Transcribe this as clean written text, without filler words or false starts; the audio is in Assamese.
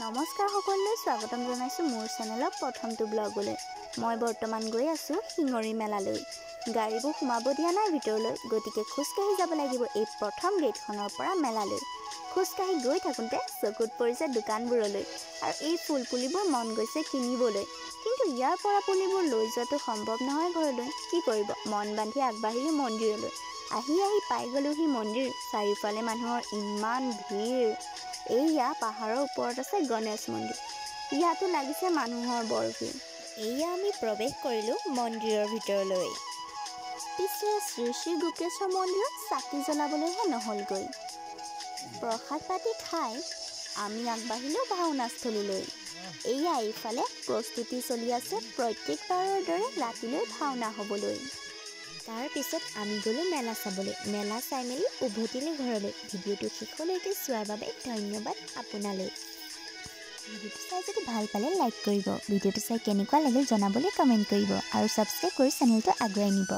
নমস্কাৰ সকলোলৈ স্বাগতম জনাইছোঁ মোৰ চেনেলৰ প্ৰথমটো ব্লগলৈ। মই বৰ্তমান গৈ আছোঁ শিঙৰি মেলালৈ। গাড়ীবোৰ সোমাব দিয়া নাই ভিতৰলৈ, গতিকে খোজকাঢ়ি যাব লাগিব এই প্ৰথম গেটখনৰ পৰা মেলালৈ। খোজকাঢ়ি গৈ থাকোঁতে চকুত পৰিছে দোকানবোৰলৈ আৰু এই ফুল পুলিবোৰ মন গৈছে কিনিবলৈ, কিন্তু ইয়াৰ পৰা পুলিবোৰ লৈ যোৱাটো সম্ভৱ নহয় ঘৰলৈ। কি কৰিব, মন বান্ধি আগবাঢ়িলোঁ মন্দিৰলৈ। আহি পাই গ'লোহি মন্দিৰ। চাৰিওফালে মানুহৰ ইমান ভিৰ। এইয়া পাহাৰৰ ওপৰত আছে গণেশ মন্দিৰ। ইয়াতো লাগিছে মানুহৰ বৰ ভিৰ। এয়া আমি প্ৰৱেশ কৰিলোঁ মন্দিৰৰ ভিতৰলৈ। পিছে শ্ৰী গোপেশ্বৰ মন্দিৰত চাকি জ্বলাবলৈহে নহ'লগৈ। প্ৰসাদ পাতি খাই আমি আগবাঢ়িলোঁ ভাওনাস্থলীলৈ। এয়া এইফালে প্ৰস্তুতি চলি আছে প্ৰত্যেকবাৰৰ দৰে ৰাতিলৈ ভাওনা হ'বলৈ। তাৰপিছত আমি গ'লোঁ মেলা চাবলৈ। মেলা চাই মেলি উভতিলোঁ ঘৰলৈ। ভিডিঅ'টো শেষলৈকে চোৱাৰ বাবে ধন্যবাদ আপোনালৈ। ভিডিঅ'টো চাই যদি ভাল পালে লাইক কৰিব, ভিডিঅ'টো চাই কেনেকুৱা লাগিল জনাবলৈ কমেণ্ট কৰিব আৰু ছাবস্ক্ৰাইব কৰি চেনেলটো আগুৱাই নিব।